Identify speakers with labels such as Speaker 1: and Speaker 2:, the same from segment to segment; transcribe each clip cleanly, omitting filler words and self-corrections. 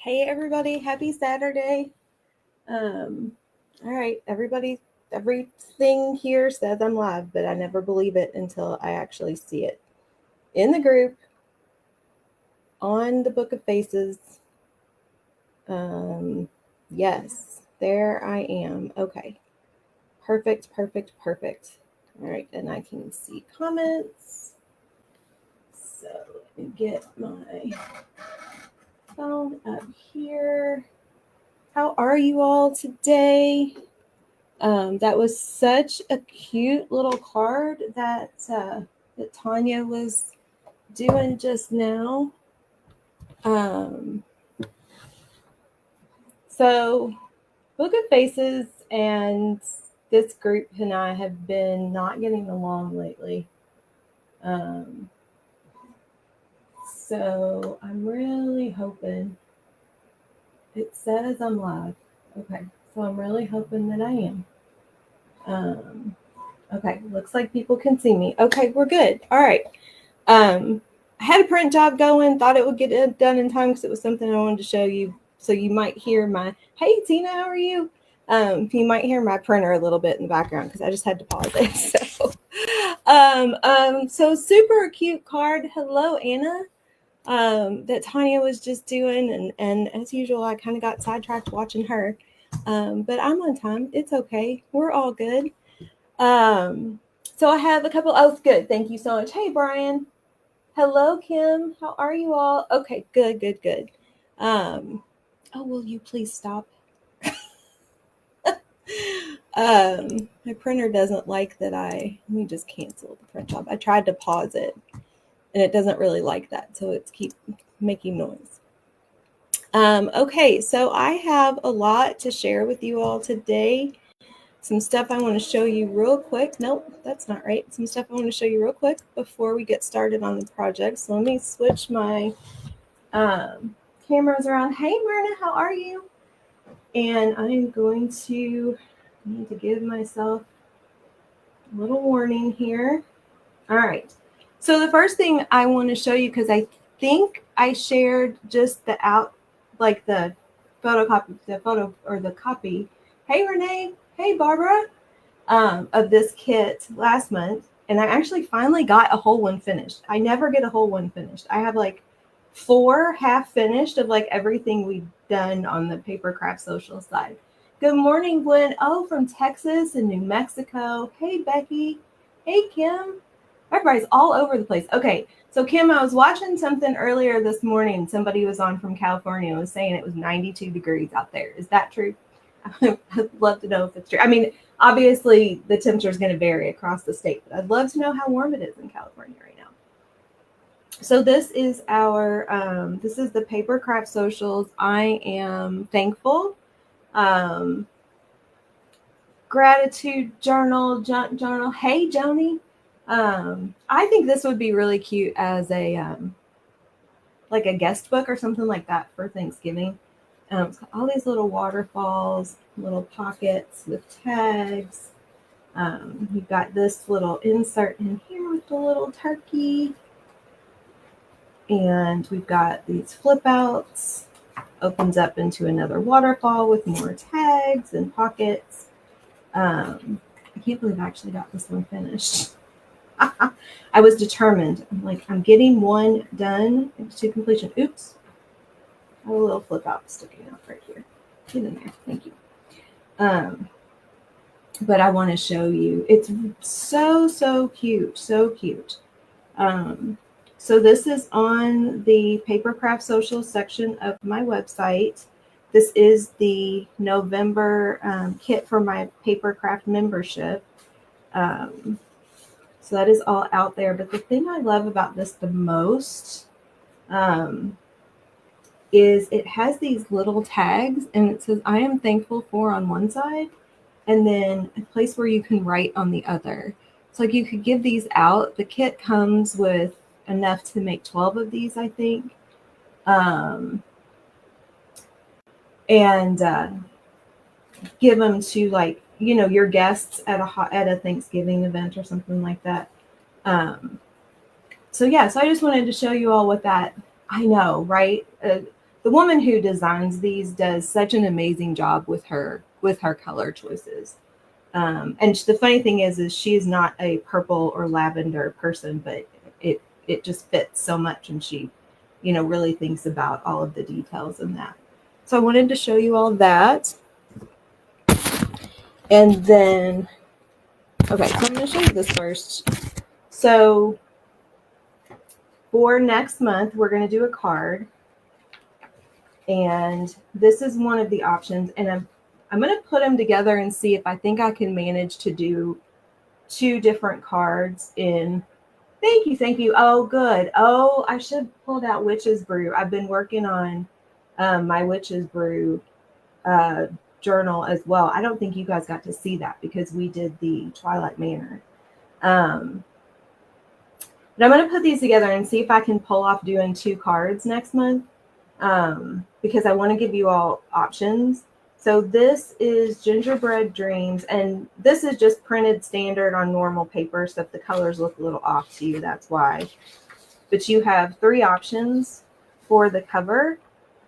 Speaker 1: Hey everybody, happy Saturday. All right, everybody, everything here says I'm live, but I never believe it until I actually see it in the group on the Book of Faces. Yes, there I am. Okay. Perfect. All right, and I can see comments. So let me get my phone up here. How are you all today? That was such a cute little card that Tanya was doing just now. So Book of Faces and this group and I have been not getting along lately. So I'm really hoping, it says I'm live. Okay, so I'm really hoping that I am. Okay, looks like people can see me. Okay, we're good. All right. I had a print job going, thought it would get it done in time because it was something I wanted to show you. So you might hear my, hey Tina, how are you? You might hear my printer a little bit in the background because I just had to pause it. So super cute card. Hello, Anna. That Tanya was just doing, and as usual, I kind of got sidetracked watching her. But I'm on time. It's okay. We're all good. So I have a couple. Oh, good. Thank you so much. Hey, Brian. Hello, Kim. How are you all? Okay, good. Oh, will you please stop? My printer doesn't like that let me just cancel the print job. I tried to pause it and it doesn't really like that. So it's keep making noise. Okay, so I have a lot to share with you all today. Some stuff I want to show you real quick. Nope, that's not right. Some stuff I want to show you real quick before we get started on the project. So let me switch my cameras around. Hey, Myrna, how are you? And I'm going to need to give myself a little warning here. All right. So the first thing I want to show you, because I think I shared just the photocopy, the photo or the copy. Hey, Renee. Hey, Barbara. Of this kit last month, and I actually finally got a whole one finished. I never get a whole one finished. I have like 4 half finished of like everything we've done on the Papercraft social side. Good morning, Gwen. Oh, from Texas and New Mexico. Hey, Becky. Hey, Kim. Everybody's all over the place. Okay, so Kim, I was watching something earlier this morning. Somebody was on from California and was saying it was 92 degrees out there. Is that true? I'd love to know if it's true. I mean, obviously the temperature is going to vary across the state, but I'd love to know how warm it is in California right now. So this is this is the Papercraft Socials. I am thankful. Gratitude journal, junk journal. Hey, Joni. I think this would be really cute as a like a guest book or something like that for Thanksgiving. It's got all these little waterfalls, little pockets with tags. You've got this little insert in here with the little turkey. And we've got these flip outs. Opens up into another waterfall with more tags and pockets. I can't believe I actually got this one finished. I was determined. I'm like, I'm getting one done to completion. Oops. I have a little flip out sticking out right here. Get in there. Thank you. But I want to show you. It's so cute. So cute. So this is on the Papercraft Social section of my website. This is the November kit for my Papercraft membership. So that is all out there. But the thing I love about this the most is it has these little tags, and it says, I am thankful for on one side, and then a place where you can write on the other. So like you could give these out. The kit comes with enough to make 12 of these, I think. And give them to like, you know, your guests at a Thanksgiving event or something like that. So yeah, so I just wanted to show you all what that, I know, right? the woman who designs these does such an amazing job with her color choices. And the funny thing is she is not a purple or lavender person, but it just fits so much, and she, really thinks about all of the details in that. So I wanted to show you all that. And then, okay, so I'm going to show you this first. So for next month, we're going to do a card. And this is one of the options. And I'm going to put them together and see if I think I can manage to do 2 different cards in. Thank you. Oh, good. Oh, I should have pulled out Witch's Brew. I've been working on my Witch's Brew journal as well. I don't think you guys got to see that because we did the Twilight Manor. But I'm going to put these together and see if I can pull off doing 2 cards next month, because I want to give you all options. So this is Gingerbread Dreams, and this is just printed standard on normal paper, so if the colors look a little off to you, that's why. But you have 3 options for the cover.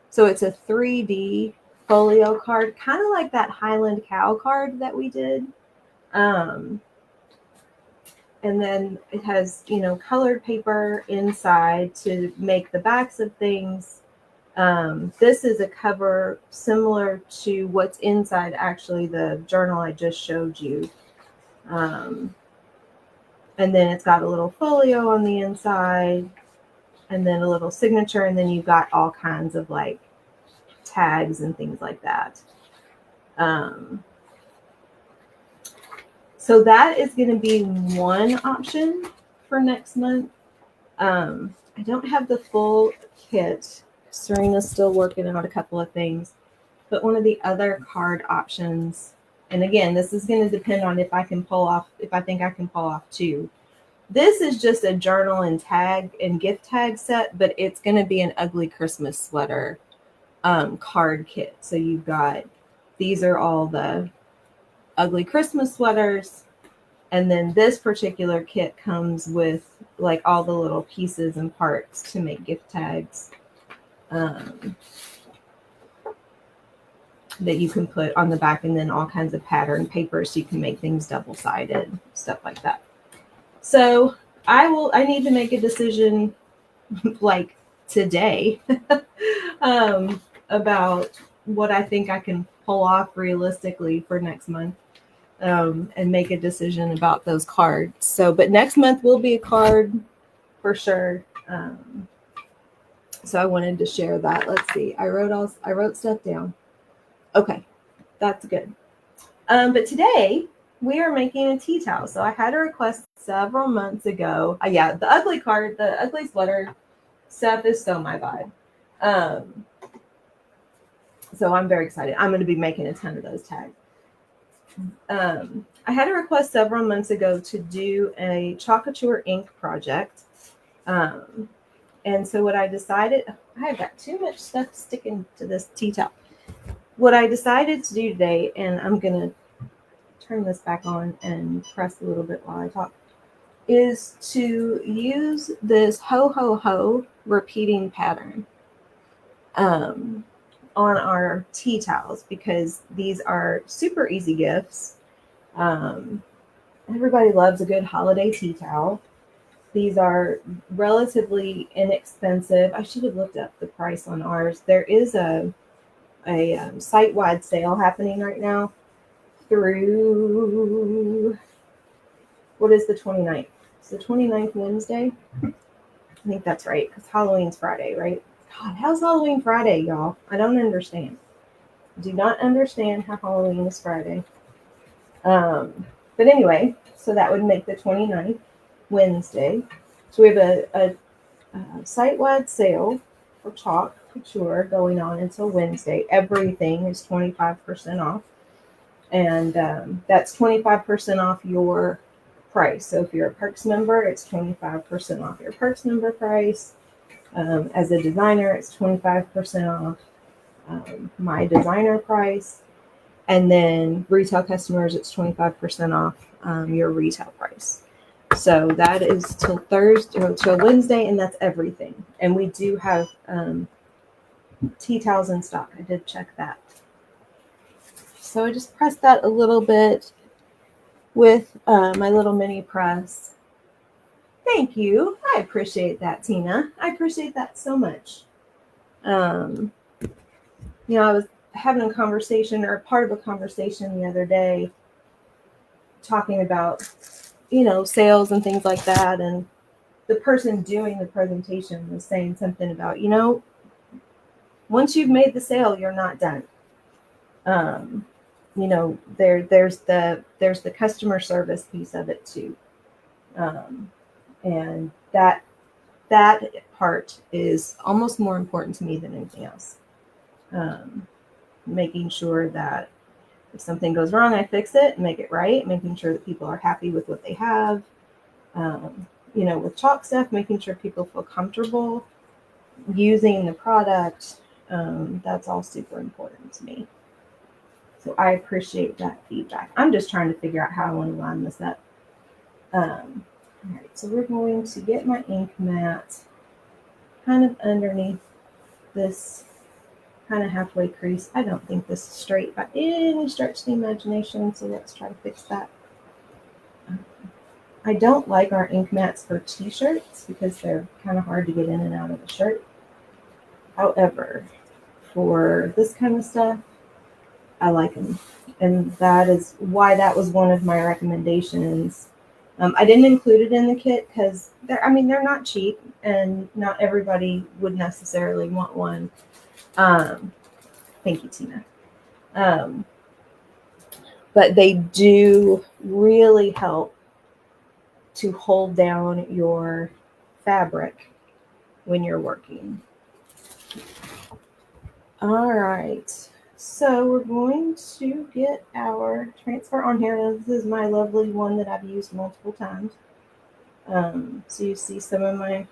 Speaker 1: So it's a 3D folio card, kind of like that Highland Cow card that we did. And then it has, colored paper inside to make the backs of things. This is a cover similar to what's inside, actually, the journal I just showed you. And then it's got a little folio on the inside, and then a little signature, and then you've got all kinds of like tags and things like that. So that is going to be one option for next month. I don't have the full kit. Serena's still working out a couple of things, but one of the other card options, and again, this is going to depend on if I think I can pull off 2. This is just a journal and tag and gift tag set, but it's going to be an ugly Christmas sweater card kit. So you've got, these are all the ugly Christmas sweaters, and then this particular kit comes with like all the little pieces and parts to make gift tags. That you can put on the back, and then all kinds of pattern paper so you can make things double-sided, stuff like that. So I need to make a decision like today about what I think I can pull off realistically for next month, and make a decision about those cards. So, but next month will be a card for sure. So I wanted to share that. Let's see. I wrote stuff down. Okay, that's good. But today we are making a tea towel. So I had a request several months ago. Yeah, the ugly card, the ugly sweater stuff is so my vibe. So I'm very excited. I'm going to be making a ton of those tags. I had a request several months ago to do a Chocature ink project. And so what I decided, I've got too much stuff sticking to this tea towel. What I decided to do today, and I'm going to turn this back on and press a little bit while I talk, is to use this ho, ho, ho repeating pattern on our tea towels, because these are super easy gifts. Everybody loves a good holiday tea towel. These are relatively inexpensive. I should have looked up the price on ours. There is a site-wide sale happening right now through, what is the 29th? It's the 29th Wednesday. I think that's right, because Halloween's Friday, right? God, how's Halloween Friday, y'all? I don't understand. Do not understand how Halloween is Friday. But anyway, so that would make the 29th Wednesday. So we have a site-wide sale for chalk couture going on until Wednesday. Everything is 25% off, and that's 25% off your price. So if you're a Perks member, it's 25% off your Perks member price. As a designer, it's 25% off my designer price, and then retail customers, it's 25% off your retail price. So that is till Thursday or till Wednesday, and that's everything. And we do have tea towels in stock. I did check that. So I just pressed that a little bit with my little mini press. Thank you. I appreciate that, Tina. I appreciate that so much. I was having a conversation, or part of a conversation the other day, talking about, sales and things like that. And the person doing the presentation was saying something about, once you've made the sale, you're not done. There's the customer service piece of it too. And that part is almost more important to me than anything else. Making sure that if something goes wrong, I fix it and make it right, making sure that people are happy with what they have. With chalk stuff, making sure people feel comfortable using the product. That's all super important to me. So I appreciate that feedback. I'm just trying to figure out how I want to line this up. All right, so we're going to get my ink mat kind of underneath this kind of halfway crease. I don't think this is straight by any stretch of the imagination, so let's try to fix that. I don't like our ink mats for t-shirts because they're kind of hard to get in and out of the shirt. However, for this kind of stuff, I like them. And that is why that was one of my recommendations. I didn't include it in the kit because they're not cheap and not everybody would necessarily want one. Thank you, Tina. But they do really help to hold down your fabric when you're working. All right, so we're going to get our transfer on here. Now, this is my lovely one that I've used multiple times. So you see some of my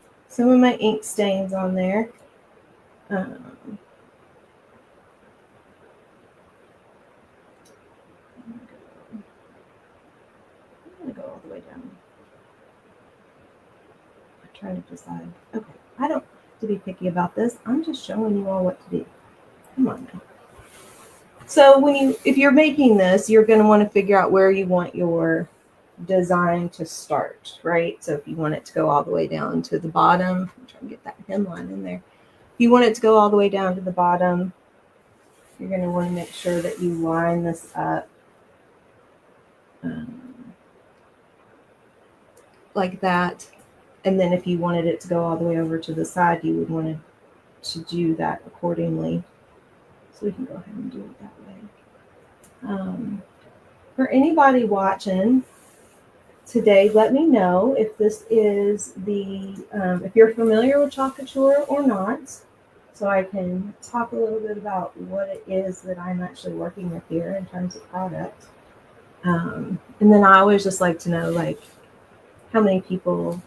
Speaker 1: ink stains on there. I'm gonna go all the way down. I'm trying to decide. Okay, I don't have to be picky about this. I'm just showing you all what to do. Come on now. So if you're making this, you're going to want to figure out where you want your design to start, right? So if you want it to go all the way down to the bottom, I'm trying to get that hemline in there. If you want it to go all the way down to the bottom, you're going to want to make sure that you line this up like that. And then if you wanted it to go all the way over to the side, you would want to do that accordingly. So we can go ahead and do it that way. For anybody watching today, let me know if this is if you're familiar with chalk couture or not, so I can talk a little bit about what it is that I'm actually working with here in terms of product. And then I always just like to know how many people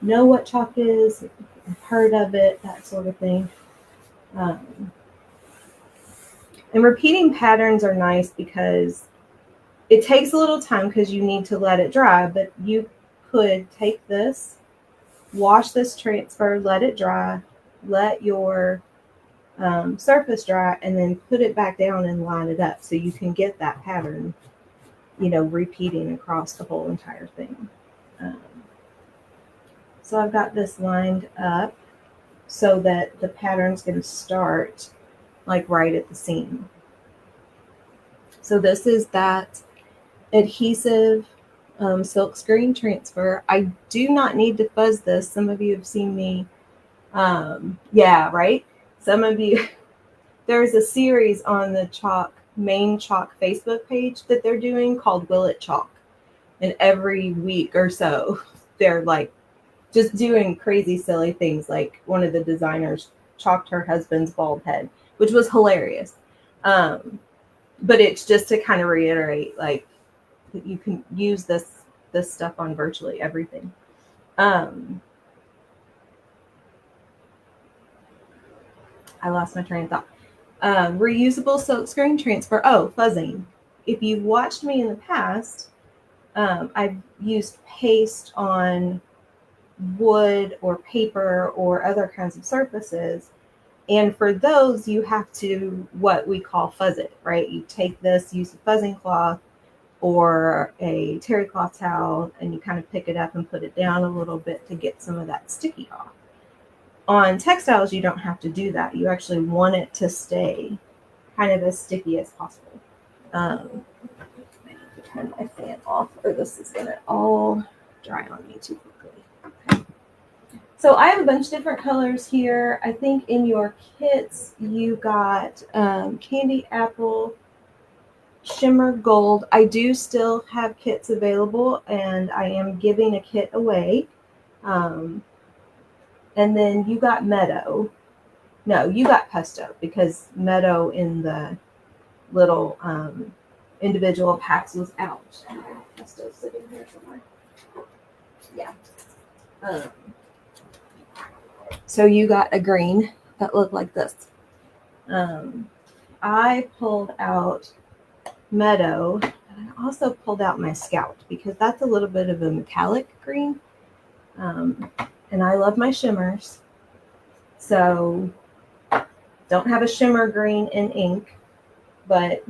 Speaker 1: know what chalk is, have heard of it, that sort of thing. And repeating patterns are nice because it takes a little time because you need to let it dry, but you could take this, wash this transfer, let it dry, let your surface dry, and then put it back down and line it up so you can get that pattern, repeating across the whole entire thing. So I've got this lined up so that the pattern's going to start right at the seam. So this is that adhesive silk screen transfer. I do not need to fuzz this. Some of you have seen me. Yeah, right? Some of you, there's a series on the main chalk Facebook page that they're doing called Will It Chalk. And every week or so, they're just doing crazy, silly things. Like one of the designers chalked her husband's bald head, which was hilarious. But it's just to kind of reiterate, that you can use this stuff on virtually everything. I lost my train of thought. Reusable silk screen transfer. Oh, fuzzing. If you've watched me in the past, I've used paste on wood or paper or other kinds of surfaces. And for those, you have to what we call fuzz it, right? You take this, use a fuzzing cloth or a terry cloth towel, and you kind of pick it up and put it down a little bit to get some of that sticky off. On textiles, you don't have to do that. You actually want it to stay kind of as sticky as possible. I need to turn my fan off or this is going to all dry on me too quickly. Okay. So I have a bunch of different colors here. I think in your kits you got candy apple, shimmer gold. I do still have kits available, and I am giving a kit away. And then you got meadow. No, you got pesto, because meadow in the little individual packs was out. Pesto's sitting here somewhere. Yeah. So you got a green that looked like this. I pulled out meadow, and I also pulled out my scout because that's a little bit of a metallic green. And I love my shimmers. So don't have a shimmer green in ink, but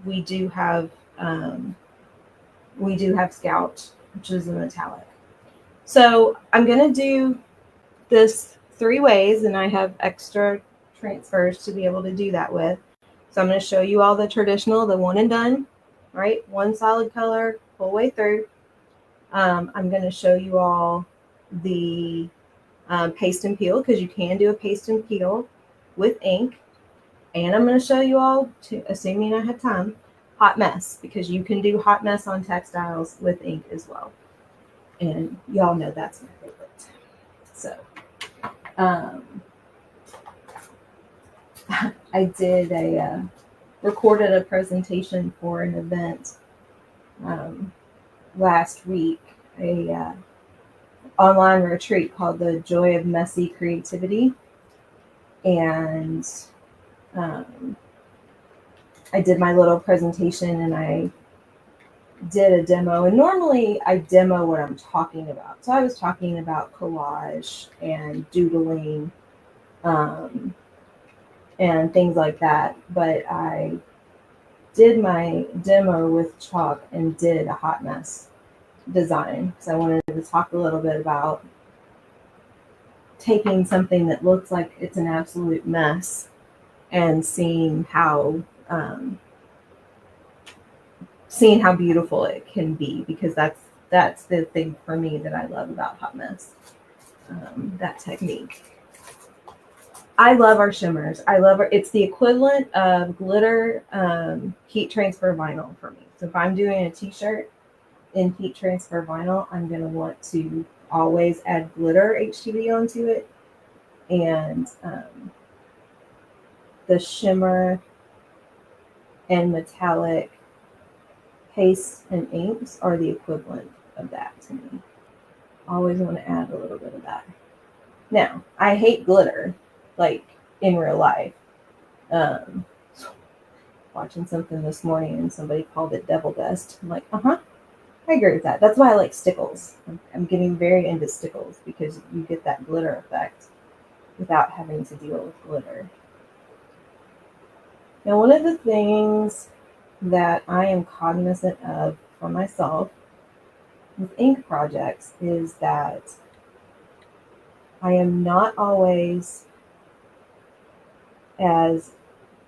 Speaker 1: we do have scout, which is a metallic. So I'm gonna do this 3 ways, and I have extra transfers to be able to do that with. So I'm going to show you all the traditional, the one and done, right? One solid color, full way through. I'm going to show you all the paste and peel, because you can do a paste and peel with ink. And I'm going to show you all, assuming I have time, hot mess, because you can do hot mess on textiles with ink as well. And y'all know that's my favorite. So I did recorded a presentation for an event last week, a online retreat called The Joy of Messy Creativity. And I did my little presentation, and I did a demo. And normally I demo what I'm talking about. So I was talking about collage and doodling and things like that. But I did my demo with chalk and did a hot mess design. So I wanted to talk a little bit about taking something that looks like it's an absolute mess and seeing how beautiful it can be, because that's the thing for me that I love about hot mess, that technique. I love our shimmers. It's the equivalent of glitter heat transfer vinyl for me. So if I'm doing a t-shirt in heat transfer vinyl, I'm going to want to always add glitter HTV onto it. And the shimmer and metallic paste and inks are the equivalent of that to me. Always want to add a little bit of that. Now, I hate glitter, like in real life. Watching something this morning and somebody called it devil dust. I'm like, I agree with that. That's why I like stickles. I'm getting very into stickles, because you get that glitter effect without having to deal with glitter. Now, one of the things that I am cognizant of for myself with ink projects is that I am not always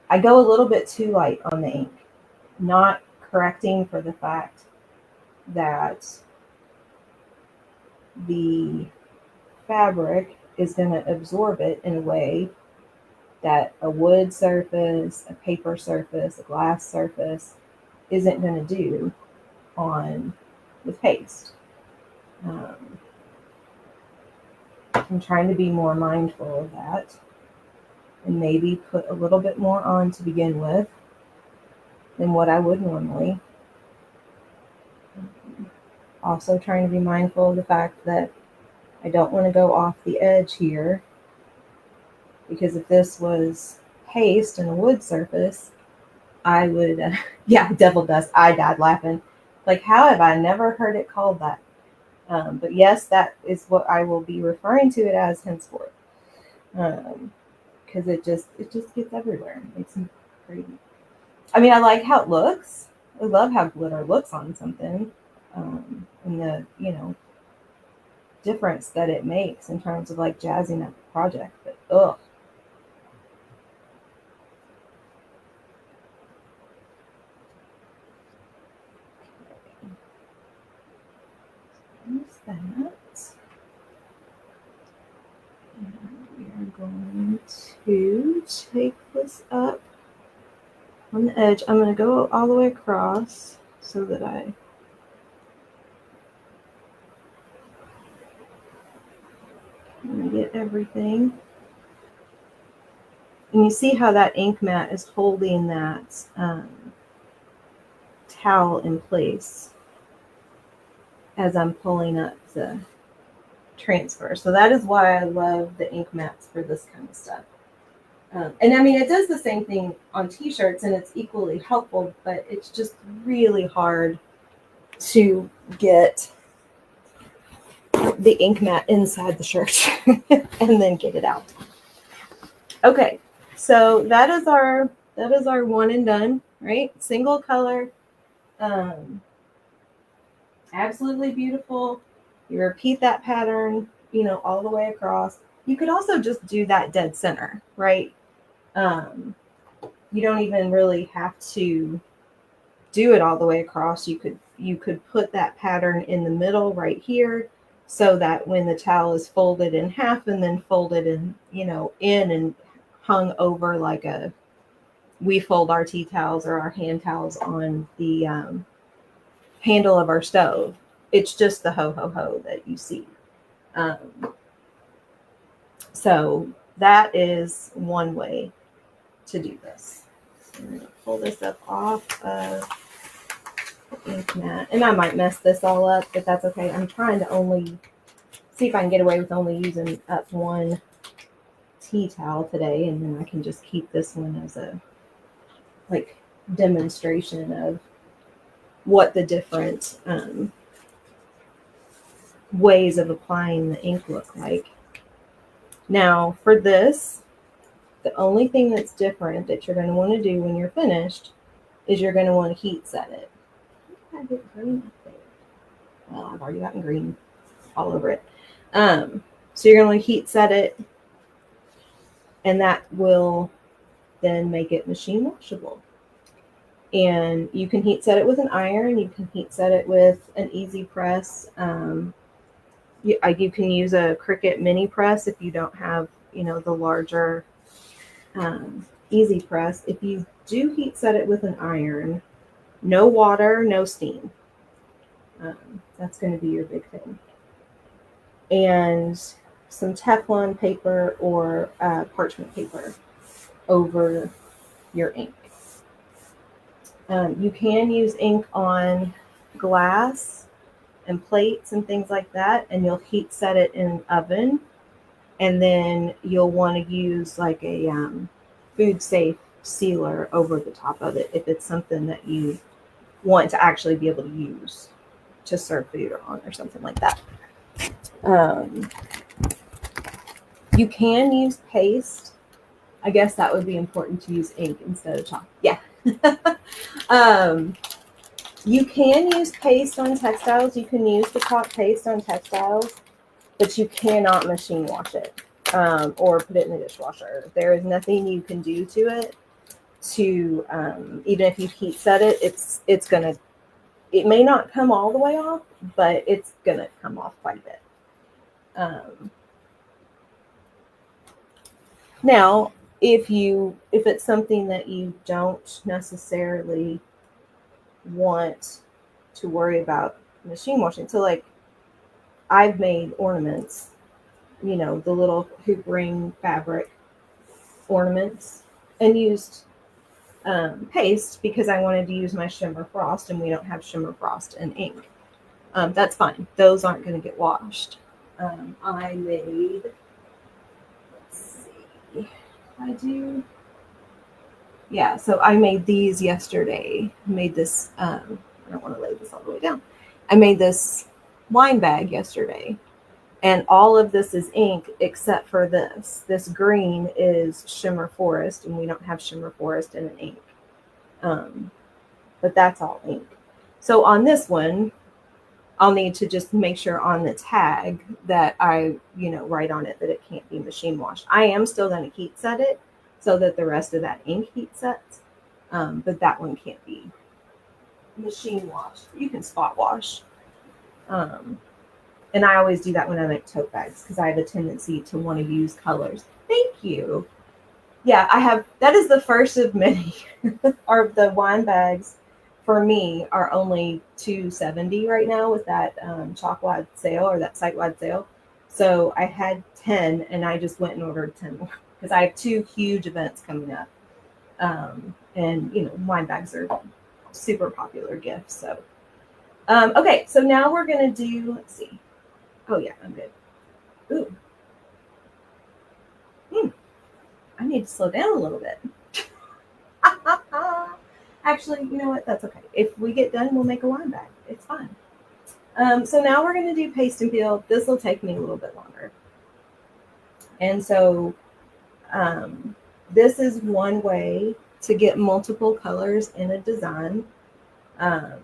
Speaker 1: I go a little bit too light on the ink, not correcting for the fact that the fabric is going to absorb it in a way that a wood surface, a paper surface, a glass surface isn't going to do on the paste. I'm trying to be more mindful of that, and maybe put a little bit more on to begin with than what I would normally. Also trying to be mindful of the fact that I don't want to go off the edge here, because if this was paste and a wood surface, I would, devil dust. I died laughing. Like, how have I never heard it called that? But yes, that is what I will be referring to it as henceforth. because it just gets everywhere. It makes me crazy. I mean, I like how it looks. I love how glitter looks on something, and the difference that it makes in terms of like jazzing up the project. But ugh. There's that. And we are going to take this up on the edge. I'm going to go all the way across so that I can get everything. And you see how that ink mat is holding that towel in place as I'm pulling up the transfer. So that is why I love the ink mats for this kind of stuff. And I mean, it does the same thing on t-shirts and it's equally helpful, but it's just really hard to get the ink mat inside the shirt and then get it out. Okay, so that is our one and done, right? Single color, absolutely beautiful. You repeat that pattern, all the way across. You could also just do that dead center, right? You don't even really have to do it all the way across. You could put that pattern in the middle right here, so that when the towel is folded in half and then folded in and hung over like we fold our tea towels or our hand towels on the handle of our stove. It's just the ho ho ho that you see. So that is one way to do this. So I'm going to pull this up off of the ink mat. And I might mess this all up, but that's okay. I'm trying to only see if I can get away with only using up one tea towel today, and then I can just keep this one as a demonstration of what the different ways of applying the ink look like. Now for this, the only thing that's different that you're going to want to do when you're finished is you're going to want to heat set it. I get green up there. Well, I've already gotten green all over it. So you're going to heat set it, and that will then make it machine washable. And you can heat set it with an iron. You can heat set it with an easy press. You can use a Cricut mini press if you don't have, the larger easy press. If you do heat set it with an iron, no water, no steam. That's going to be your big thing. And some Teflon paper or parchment paper over your ink. You can use ink on glass and plates and things like that, and you'll heat set it in an oven, and then you'll want to use like a food safe sealer over the top of it if it's something that you want to actually be able to use to serve food on or something like that. You can use paste. I guess that would be important to use ink instead of chalk. Yeah. You can use paste on textiles. You can use the chalk paste on textiles, but you cannot machine wash it or put it in the dishwasher. There is nothing you can do to it to, even if you heat set it, it's going to, it may not come all the way off, but it's going to come off quite a bit. Now, if it's something that you don't necessarily want to worry about machine washing, so like I've made ornaments, the little hoop ring fabric ornaments, and used paste because I wanted to use my Shimmer Frost, and we don't have Shimmer Frost and ink. That's fine. Those aren't going to get washed. I made, let's see, so I made these yesterday. I made this, I don't want to lay this all the way down. I made this wine bag yesterday, And all of this is ink except for this. This green is Shimmer Forest, and we don't have Shimmer Forest in an ink. But that's all ink. So on this one, I'll need to just make sure on the tag that I, write on it that it can't be machine washed. I am still going to heat set it so that the rest of that ink heat sets, but that one can't be machine washed. You can spot wash. And I always do that when I make tote bags because I have a tendency to want to use colors. Thank you. Yeah, I have. That is the first of many. Are the wine bags for me are only $2.70 right now with that chalk wide sale or that site wide sale. So I had 10 and I just went and ordered 10 more because I have 2 huge events coming up. And wine bags are super popular gifts. So okay, so now we're gonna do. Let's see. Oh yeah, I'm good. Ooh. I need to slow down a little bit. Actually, you know what? That's okay. If we get done, we'll make a wine bag. It's fine. So now we're going to do paste and peel. This will take me a little bit longer. And so this is one way to get multiple colors in a design. And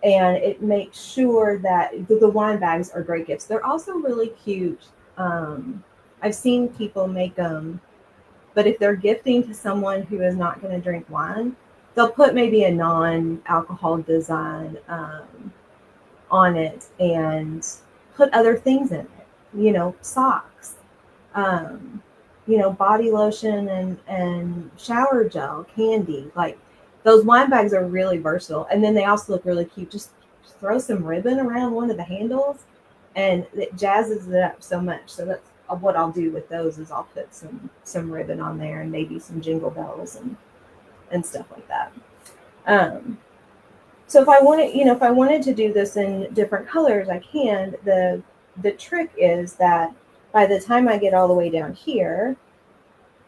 Speaker 1: it makes sure that the wine bags are great gifts. They're also really cute. I've seen people make them, but if they're gifting to someone who is not going to drink wine, they'll put maybe a non-alcohol design on it and put other things in it, socks, body lotion and shower gel, candy. Like those wine bags are really versatile. And then they also look really cute. Just throw some ribbon around one of the handles and it jazzes it up so much. So that's what I'll do with those is I'll put some ribbon on there and maybe some jingle bells and stuff like that. So if I wanted to do this in different colors, I can. The trick is that by the time I get all the way down here,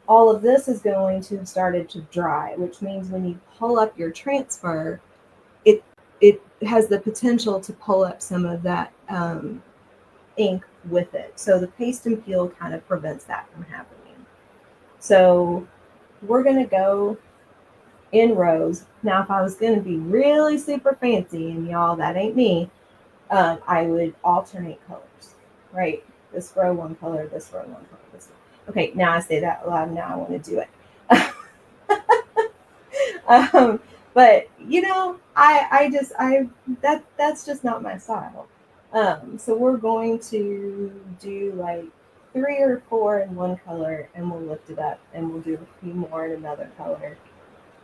Speaker 1: all of this is going to have started to dry, which means when you pull up your transfer, it has the potential to pull up some of that ink with it. So the paste and peel kind of prevents that from happening. So we're going to go in rows. Now, if I was going to be really super fancy, and y'all, that ain't me, I would alternate colors, right? This row one color, this row one color, this one. Okay, now I say that loud. Now I want to do it. But that's just not my style. So we're going to do like 3 or 4 in one color, and we'll lift it up, and we'll do a few more in another color,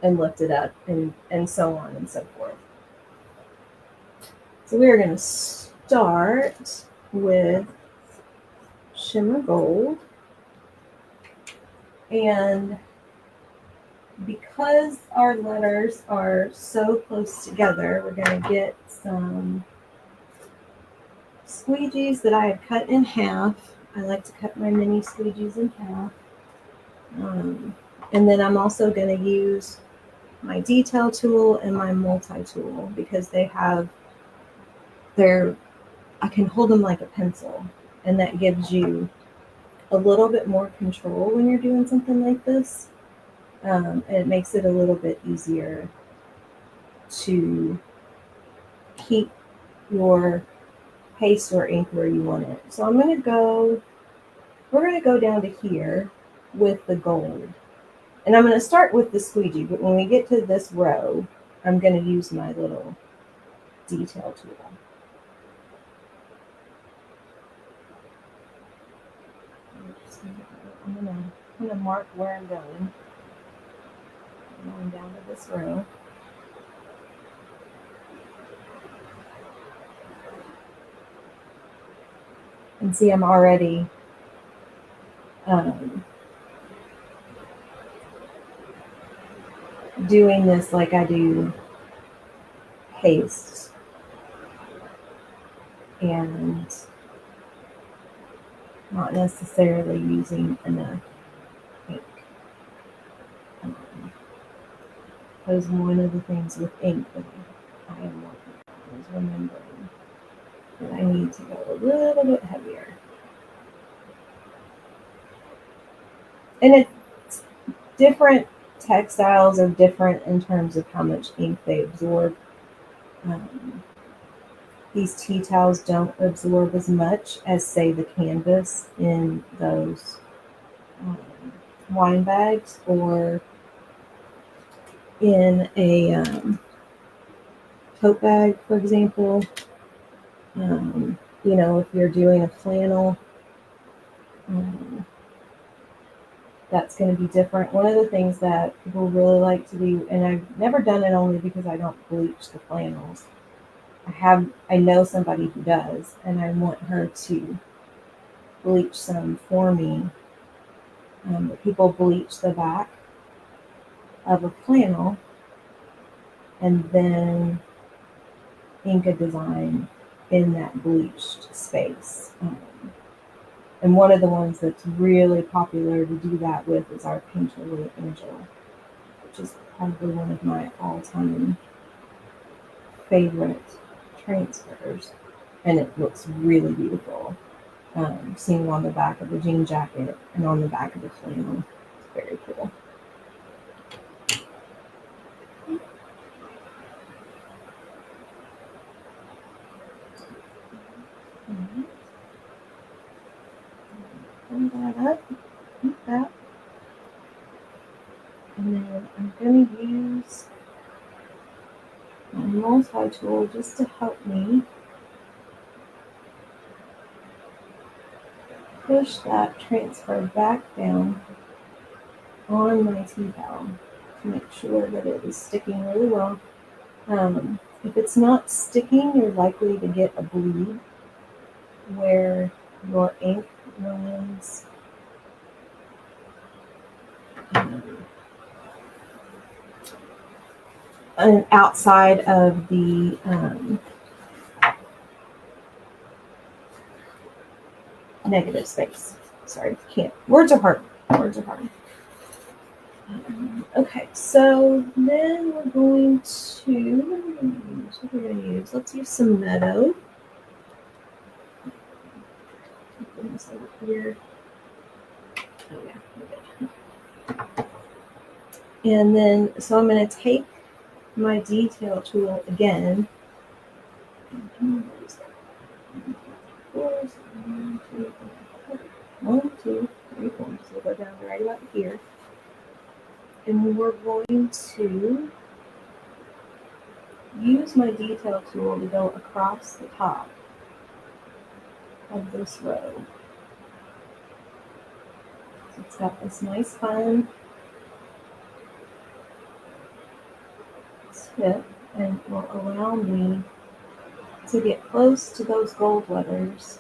Speaker 1: and lift it up, and so on and so forth. So we are going to start with Shimmer Gold. And because our letters are so close together, we're going to get some squeegees that I have cut in half. I like to cut my mini squeegees in half. And then I'm also going to use my detail tool and my multi-tool because I can hold them like a pencil, and that gives you a little bit more control when you're doing something like this. And it makes it a little bit easier to keep your paste or ink where you want it. So we're going to go down to here with the gold. And I'm going to start with the squeegee, but when we get to this row, I'm going to use my little detail tool. I'm going to mark where I'm going. I'm going down to this row. And see, I'm already doing this like I do paste. And not necessarily using enough ink. Because one of the things with ink that I am working on is remembering And I need to go a little bit heavier. And it's different textiles are different in terms of how much ink they absorb. These tea towels don't absorb as much as, say, the canvas in those wine bags or in a tote bag, for example. You know, if you're doing a flannel, that's going to be different. One of the things that people really like to do, and I've never done it only because I don't bleach the flannels. I know somebody who does, and I want her to bleach some for me. People bleach the back of a flannel and then ink a design in that bleached space. And one of the ones that's really popular to do that with is our Painterly Angel, which is probably one of my all-time favorite transfers. And it looks really beautiful. Seeing on the back of the jean jacket and on the back of the flannel. It's very cool. Pull that up, like that. And then I'm going to use my multi-tool just to help me push that transfer back down on my tea towel to make sure that it is sticking really well. If it's not sticking, you're likely to get a bleed where your ink runs outside of the negative space. Sorry, can't. Words are hard. Words are hard. Okay, so then we're going to, what we're going to use, let's use some Meadow. Put this over here. Oh yeah, okay. And then, so I'm going to take my detail tool again. 1, 2, 3, 4. So we'll go down right about here. And we're going to use my detail tool to go across the top of this row. So it's got this nice fine tip and will allow me to get close to those gold letters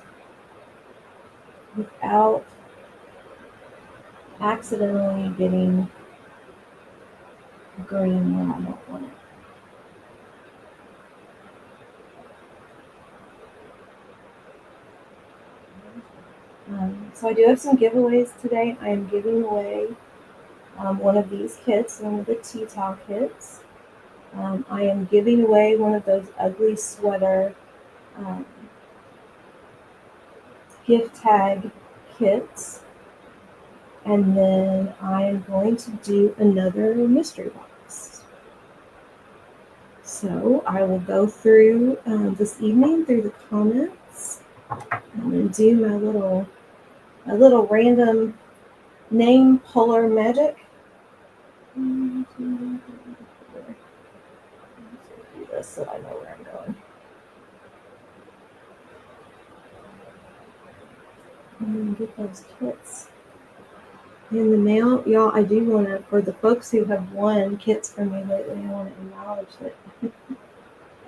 Speaker 1: without accidentally getting green where I don't want it. So I do have some giveaways today. I am giving away one of these kits, one of the tea towel kits. I am giving away one of those ugly sweater gift tag kits. And then I am going to do another mystery box. So I will go through this evening through the comments. I'm going to do my little random name puller magic. Do this so I know where I'm going. And get those kits in the mail. Y'all, I do want to, for the folks who have won kits from me lately, I want to acknowledge that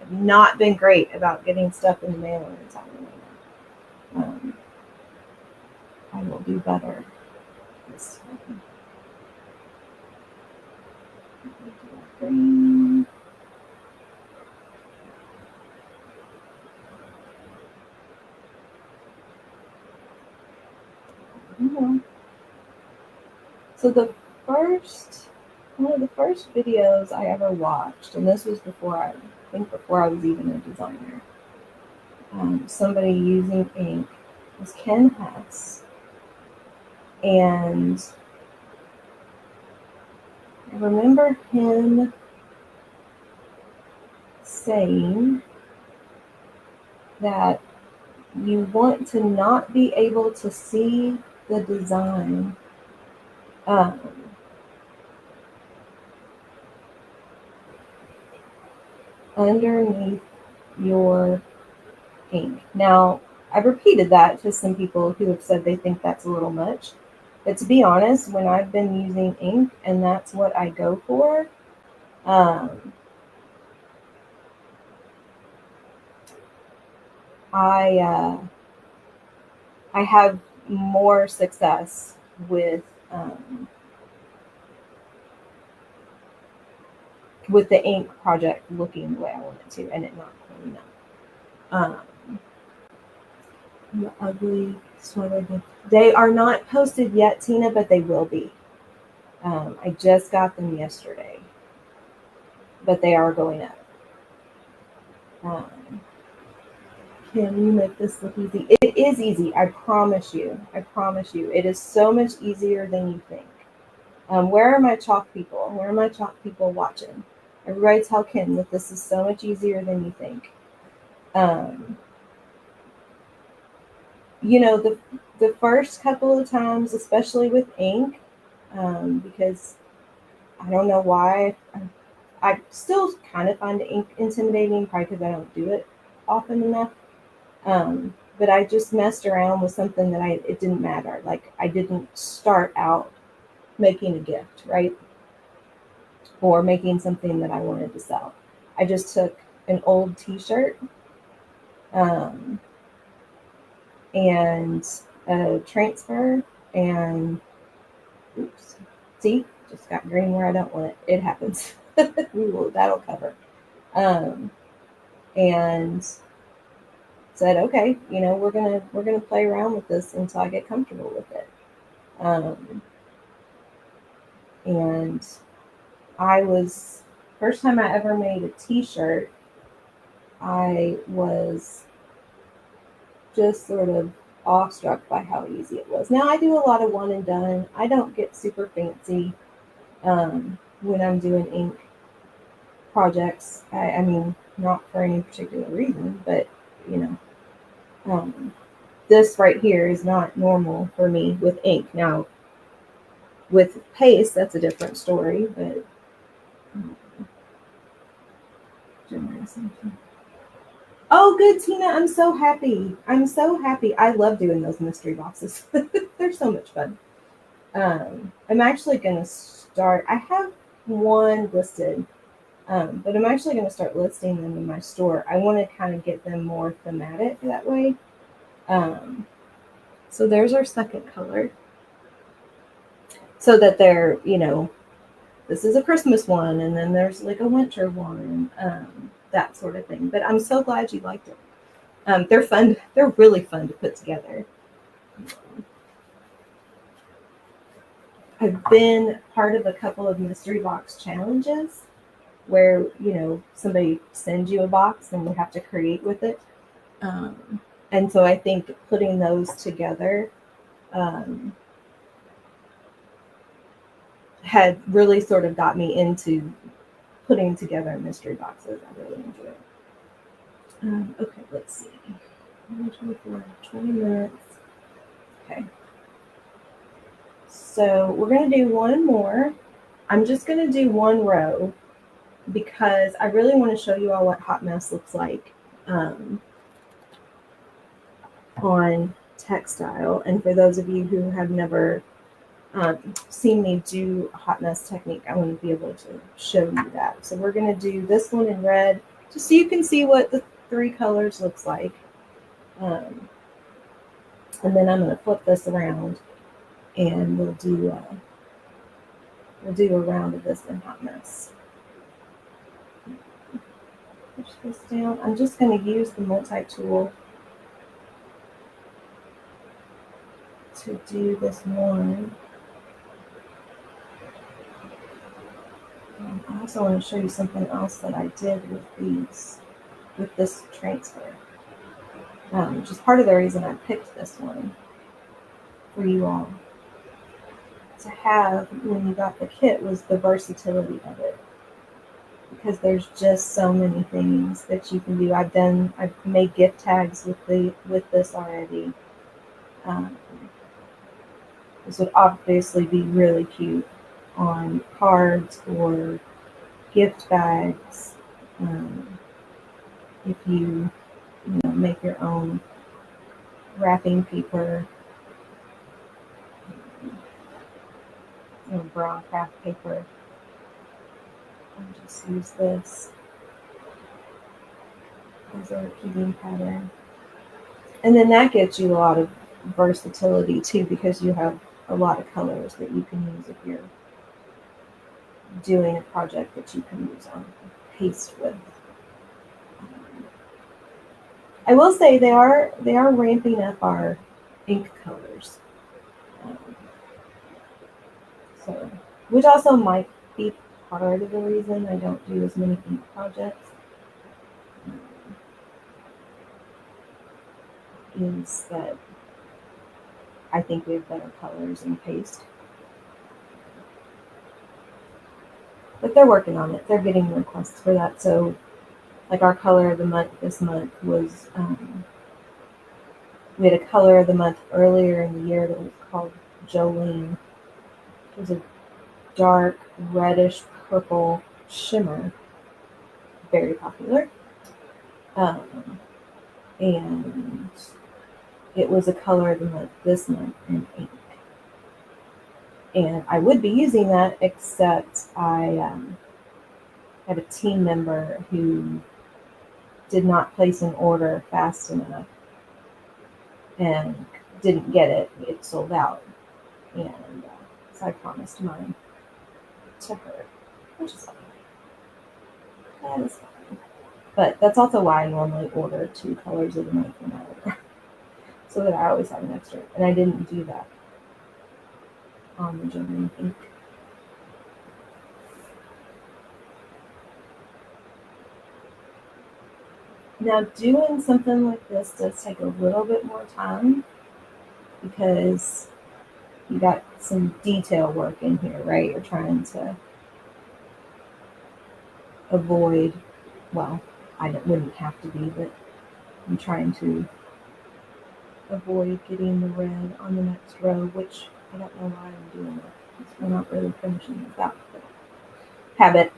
Speaker 1: I've not been great about getting stuff in the mail in a timely manner. I will do better this time. Green. So one of the first videos I ever watched, and this was before I was even a designer, somebody using ink was Ken Hess. And I remember him saying that you want to not be able to see the design underneath your ink. Now, I've repeated that to some people who have said they think that's a little much. But to be honest, when I've been using ink and that's what I go for, I have more success with the ink project looking the way I want it to, and it not cleaning up. The ugly sweater. They are not posted yet, Tina, but they will be. I just got them yesterday, but they are going up. Can you make this look easy? It is easy. I promise you. I promise you. It is so much easier than you think. Where are my chalk people? Where are my chalk people watching? Everybody tell Kim that this is so much easier than you think. You know, the first couple of times, especially with ink, because I don't know why, I still kind of find ink intimidating, probably because I don't do it often enough. But I just messed around with something that it didn't matter. Like, I didn't start out making a gift, right? Or making something that I wanted to sell. I just took an old t-shirt and a transfer and oops, see, just got green where I don't want it. It happens. That'll cover. And said, okay, you know, we're gonna play around with this until I get comfortable with it. And I was first time I ever made a t-shirt, I was just sort of awestruck by how easy it was. Now I do a lot of one and done. I don't get super fancy when I'm doing ink projects. I mean, not for any particular reason, but you know, this right here is not normal for me with ink. Now, with paste, that's a different story, but oh, good, Tina. I'm so happy. I'm so happy. I love doing those mystery boxes. They're so much fun. I'm actually going to start, I have one listed, but I'm actually going to start listing them in my store. I want to kind of get them more thematic that way. So there's our second color. So that they're, you know, this is a Christmas one, and then there's like a winter one, that sort of thing. But I'm so glad you liked it. They're fun. They're really fun to put together. I've been part of a couple of mystery box challenges where, you know, somebody sends you a box and you have to create with it. And so I think putting those together had really sort of got me into putting together mystery boxes. I really enjoy it. Okay, let's see. 20 minutes. Okay. So we're going to do one more. I'm just going to do one row because I really want to show you all what Hot Mess looks like on textile. And for those of you who have never seen me do a Hot Mess technique, I want to be able to show you that. So we're going to do this one in red just so you can see what the three colors looks like. And then I'm going to flip this around and we'll do a round of this in Hot Mess. Push this down. I'm just going to use the multi-tool to do this one. I also want to show you something else that I did with this transfer. which is part of the reason I picked this one for you all to have when you got the kit, was the versatility of it. Because there's just so many things that you can do. I've made gift tags with this already. This would obviously be really cute on cards or gift bags. If you make your own wrapping paper, brown craft paper. I'll just use this as a repeating pattern. And then that gives you a lot of versatility too, because you have a lot of colors that you can use if you're doing a project that you can use on paste with. I will say they are ramping up our ink colors. So, which also might be part of the reason I don't do as many ink projects. Is that I think we have better colors in paste. But they're working on it. They're getting requests for that. So, like our color of the month this month was, we had a color of the month earlier in the year that was called Jolene. It was a dark reddish purple shimmer, very popular. And it was a color of the month this month in ink. And I would be using that, except I had a team member who did not place an order fast enough and didn't get it. It sold out. And so I promised mine to her, which is fine. That is fine. But that's also why I normally order 2 colors of the month when I order, so that I always have an extra. And I didn't do that on the Jolene ink. Now, doing something like this does take a little bit more time because you got some detail work in here, right? You're trying to avoid, well, wouldn't have to be, but I'm trying to avoid getting the red on the next row, which I don't know why I'm doing that, because we're not really finishing this out. But habit.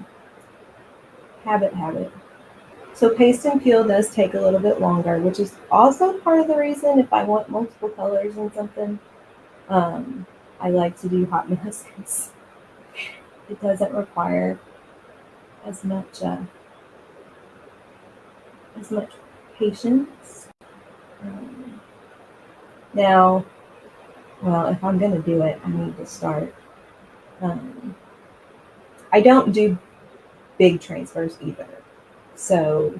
Speaker 1: So paste and peel does take a little bit longer, which is also part of the reason if I want multiple colors in something, I like to do hot mess because it doesn't require as much patience. Now, well, if I'm going to do it, I need to start. I don't do big transfers either. So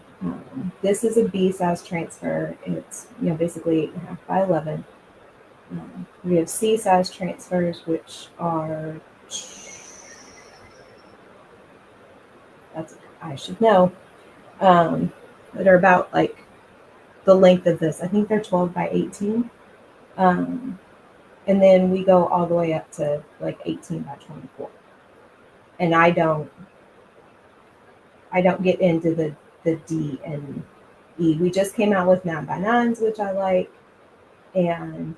Speaker 1: this is a B size transfer. It's basically 8.5 by 11. We have C size transfers, which are I should know, that are about like the length of this. I think they're 12 by 18. And then we go all the way up to like 18 by 24. And I don't get into the D and E. We just came out with 9 by 9s, which I like. And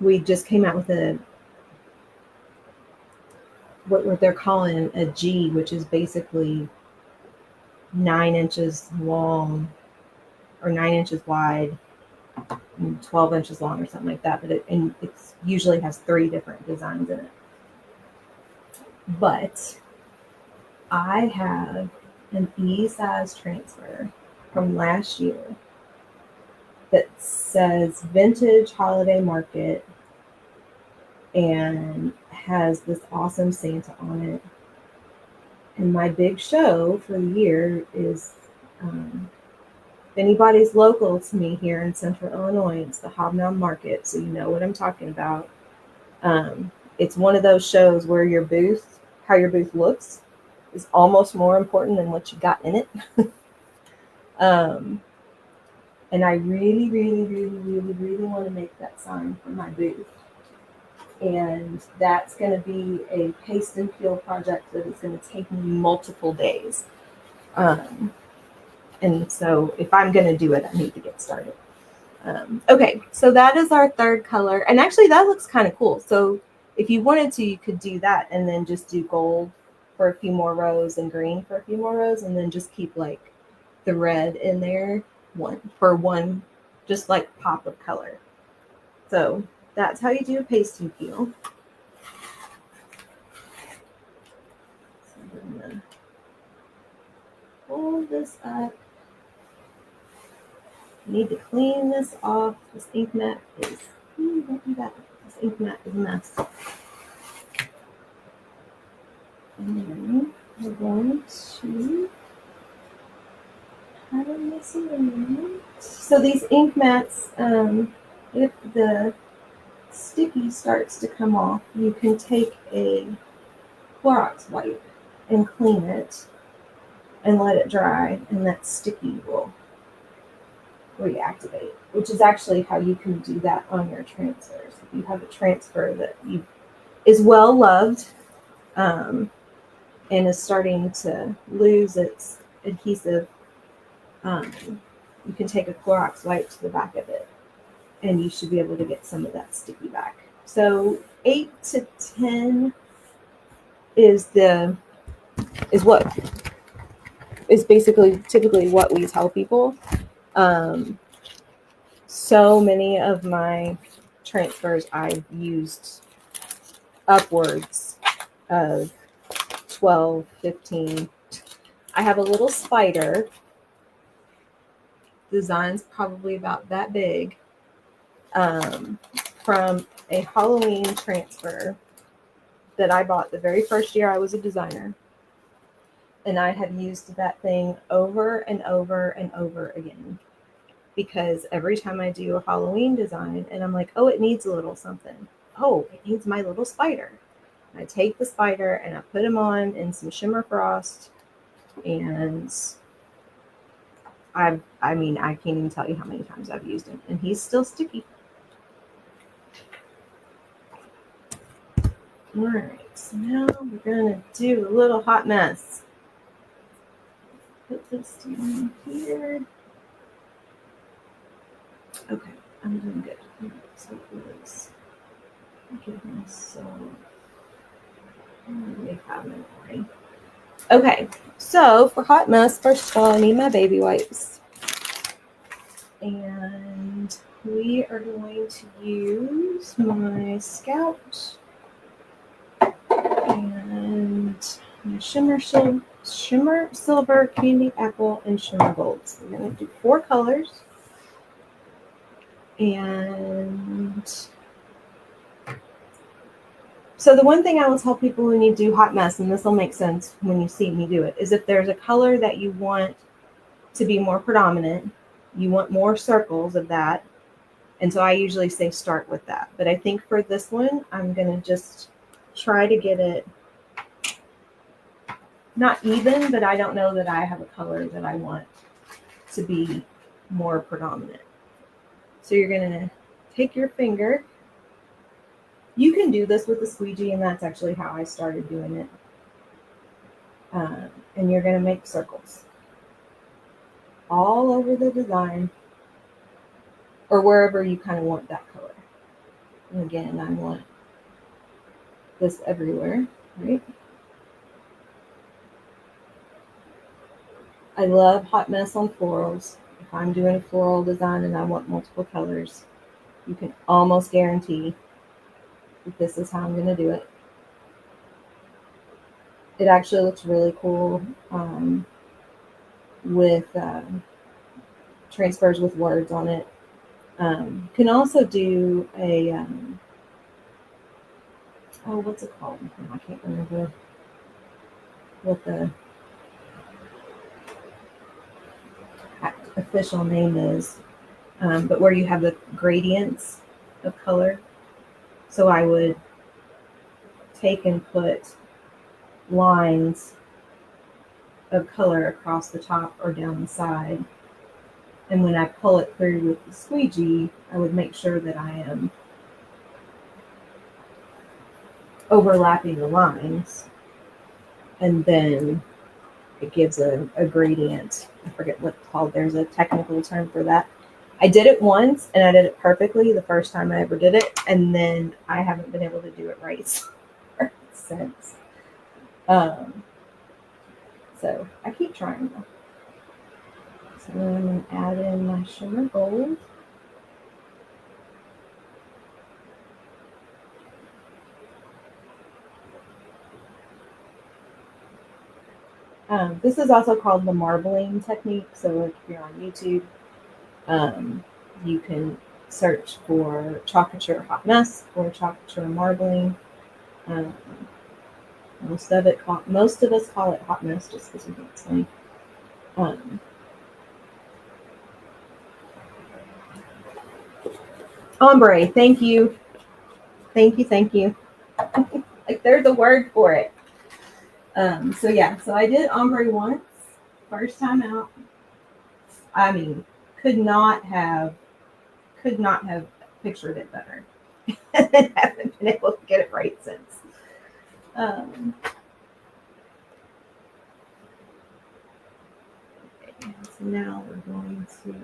Speaker 1: we just came out with what they're calling a G, which is basically 9 inches long or 9 inches wide and 12 inches long or something like that. But it usually has 3 different designs in it. But I have an E size transfer from last year that says Vintage Holiday Market and has this awesome Santa on it. And my big show for the year is, if anybody's local to me here in Central Illinois, it's the Hobnob Market, so you know what I'm talking about. It's one of those shows where how your booth looks is almost more important than what you got in it. And I really, really, really, really, really want to make that sign for my booth. And that's going to be a paste and peel project that is going to take me multiple days. And so if I'm going to do it, I need to get started. Okay, so that is our third color. And actually that looks kind of cool. So if you wanted to, you could do that and then just do gold for a few more rows and green for a few more rows, and then just keep like the red in there one, just like pop of color. So that's how you do a paste and peel. So I'm gonna pull this up. Need to clean this off. This ink mat is, don't do that. This ink mat is a mess. And then we're going to have a messy one. So these ink mats, if the sticky starts to come off, you can take a Clorox wipe and clean it and let it dry, and that sticky will reactivate, which is actually how you can do that on your transfers. If you have a transfer that is well loved and is starting to lose its adhesive, you can take a Clorox wipe to the back of it, and you should be able to get some of that sticky back. So 8 to 10 is what is basically typically what we tell people. So many of my transfers I've used upwards of 12, 15. I have a little spider. Design's probably about that big, from a Halloween transfer that I bought the very first year I was a designer. And I have used that thing over and over and over again, because every time I do a Halloween design and I'm like, oh, it needs a little something. Oh, it needs my little spider. And I take the spider and I put him on in some Shimmer Frost, and I can't even tell you how many times I've used him, and he's still sticky. All right, so now we're gonna do a little hot mess. Put this down here. Okay, I'm doing good. All right, so let's give myself a memory. Okay, so for hot mess, first of all, I need my baby wipes. And we are going to use my Scout and my Shimmer Silver, Candy Apple, and Shimmer Gold. So we're going to do 4 colors. And so the one thing I will tell people when you do hot mess, and this will make sense when you see me do it, is if there's a color that you want to be more predominant, you want more circles of that. And so I usually say start with that. But I think for this one, I'm going to just try to get it not even, but I don't know that I have a color that I want to be more predominant. So you're going to take your finger. You can do this with a squeegee, and that's actually how I started doing it. And you're going to make circles all over the design, or wherever you kind of want that color. And again, I want this everywhere, right? I love hot mess on florals. If I'm doing a floral design and I want multiple colors, you can almost guarantee that this is how I'm going to do it. It actually looks really cool with transfers with words on it. Can also do a, what's it called? I can't remember what the official name is, but where you have the gradients of color. So I would take and put lines of color across the top or down the side, And when I pull it through with the squeegee, I would make sure that I am overlapping the lines. And then it gives a gradient. I forget what it's called. There's a technical term for that. I did it once and I did it perfectly the first time I ever did it. And then I haven't been able to do it right since. So I keep trying though. So then I'm going to add in my shimmer gold. This is also called the marbling technique. So if you're on YouTube, you can search for chocolate hot mess or chocolate marbling. Most of us call it hot mess just because we think it's funny. Ombre, thank you. Thank you. Like there's a word for it. So yeah, so I did ombre once, first time out. I mean, could not have pictured it better. And haven't been able to get it right since. Okay, so now we're going to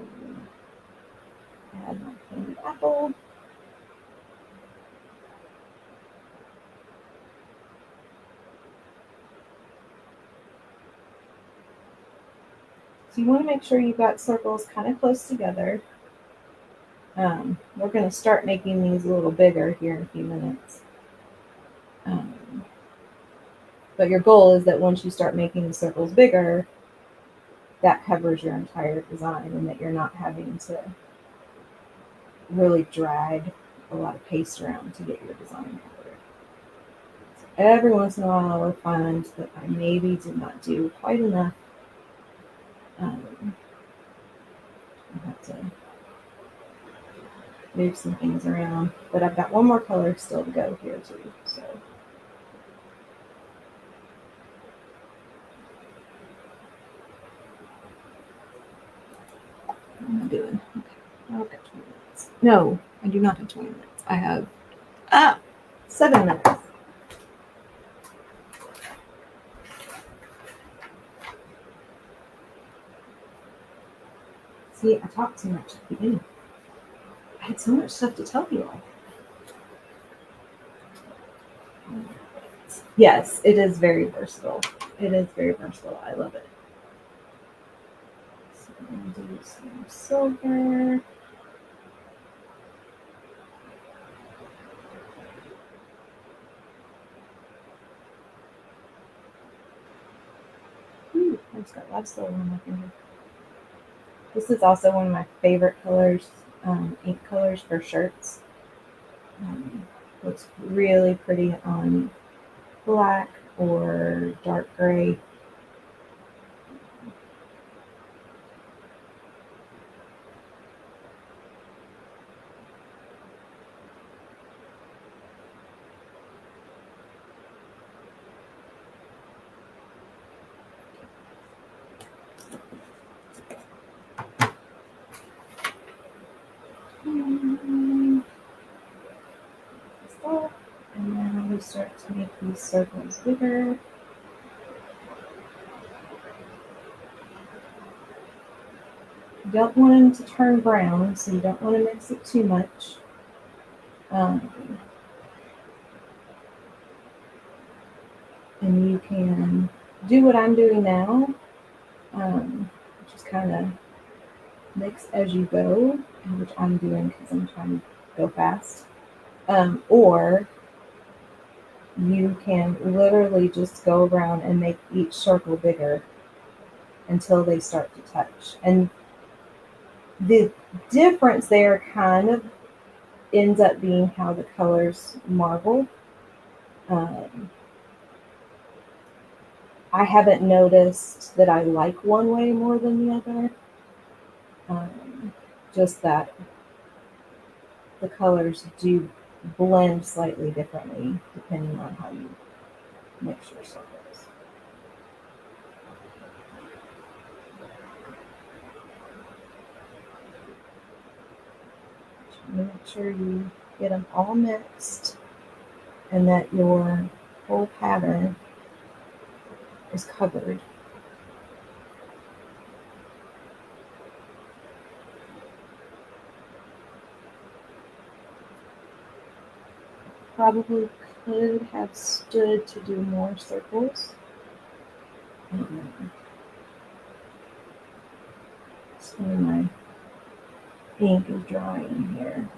Speaker 1: add my candied apple. So you want to make sure you've got circles kind of close together. We're going to start making these a little bigger here in a few minutes. But your goal is that once you start making the circles bigger, that covers your entire design and that you're not having to really drag a lot of paste around to get your design covered. So every once in a while I will find that I maybe did not do quite enough. I have to move some things around, but I've got one more color still to go here too. So what am I doing? Okay, I've got 20 minutes. No, I do not have 20 minutes. I have 7 minutes. See, I talked too much at the beginning. I had so much stuff to tell you all. Yes, it is very versatile. It is very versatile. I love it. So I'm going to do some silver. Ooh, I just got a lot of silver on my finger. This is also one of my favorite colors, ink colors for shirts. Looks really pretty on black or dark gray. And then we start to make these circles bigger. You don't want them to turn brown, so you don't want to mix it too much. And you can do what I'm doing now, just kind of mix as you go, which I'm doing because I'm trying to go fast. Or you can literally just go around and make each circle bigger until they start to touch. And the difference there kind of ends up being how the colors marble. I haven't noticed that I like one way more than the other. Just that the colors do blend slightly differently depending on how you mix your circles. Make sure you get them all mixed and that your whole pattern is covered. Probably could have stood to do more circles. Some of my ink is drying here,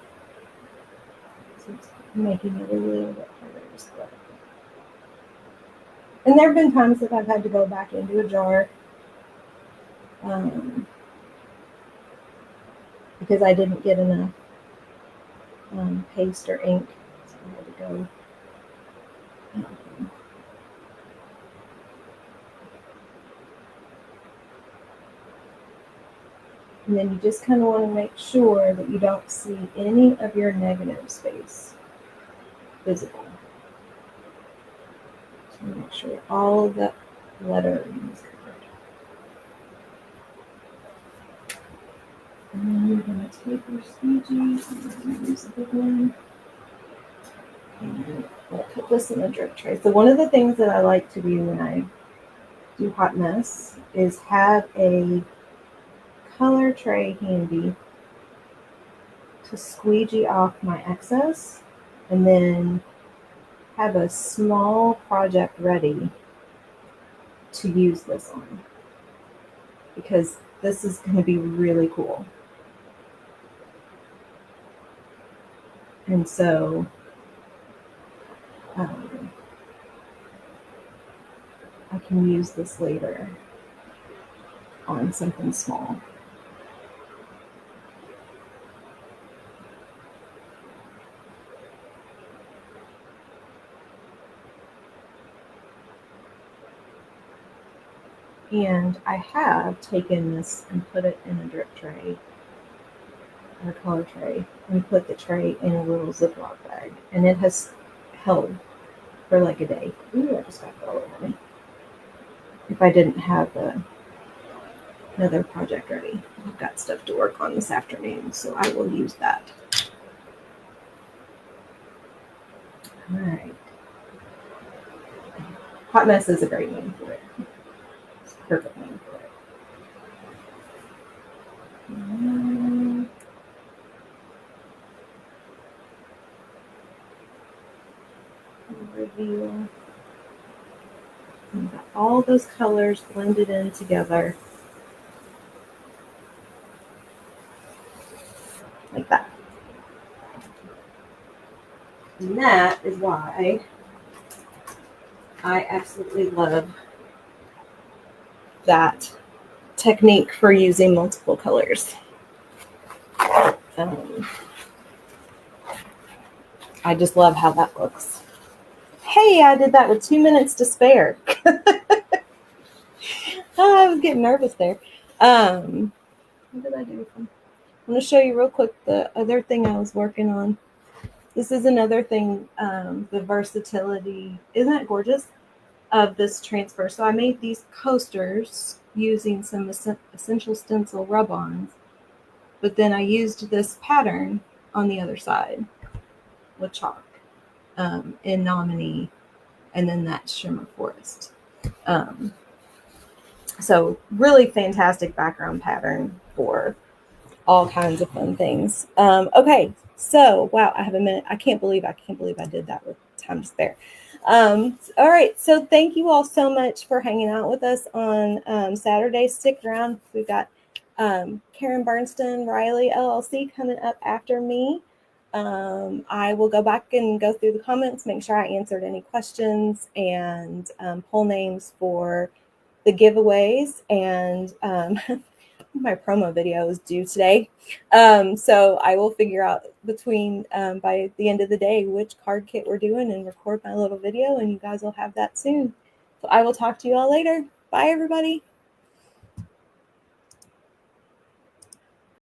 Speaker 1: so it's making it a little bit harder to split. And there have been times that I've had to go back into a jar because I didn't get enough paste or ink, so I had to go. And then you just kind of want to make sure that you don't see any of your negative space visible. So make sure all of the lettering is covered. And then you're going to take your squeegee, I'm going to use a big one, and I'll put this in a drip tray. So one of the things that I like to do when I do hot mess is have a color tray handy to squeegee off my excess, and then have a small project ready to use this on, because this is going to be really cool. And so I can use this later on something small. And I have taken this and put it in a drip tray or color tray and put the tray in a little Ziploc bag, and it has held for like a day. Ooh, I just got that all over me. If I didn't have another project ready, I've got stuff to work on this afternoon, so I will use that. All right. Hot mess is a great name for it. It's a perfect name for it. Reveal. We've got all those colors blended in together like that. And that is why I absolutely love that technique for using multiple colors. I just love how that looks. Hey, I did that with 2 minutes to spare. I was getting nervous there. What did I do? I'm going to show you real quick the other thing I was working on. This is another thing, the versatility, isn't that gorgeous, of this transfer. So I made these coasters using some essential stencil rub-ons, but then I used this pattern on the other side with chalk in Nominee, and then that Shimmer Forest. So really fantastic background pattern for all kinds of fun things. Okay, so wow, I have a minute. I can't believe I did that with time to spare. All right, so thank you all so much for hanging out with us on Saturday. Stick around. We've got Karen Bernstein, Riley LLC coming up after me. I will go back and go through the comments, make sure I answered any questions, and pull names for the giveaways. And my promo video is due today. So I will figure out between by the end of the day which card kit we're doing and record my little video, and you guys will have that soon. So I will talk to you all later. Bye, everybody.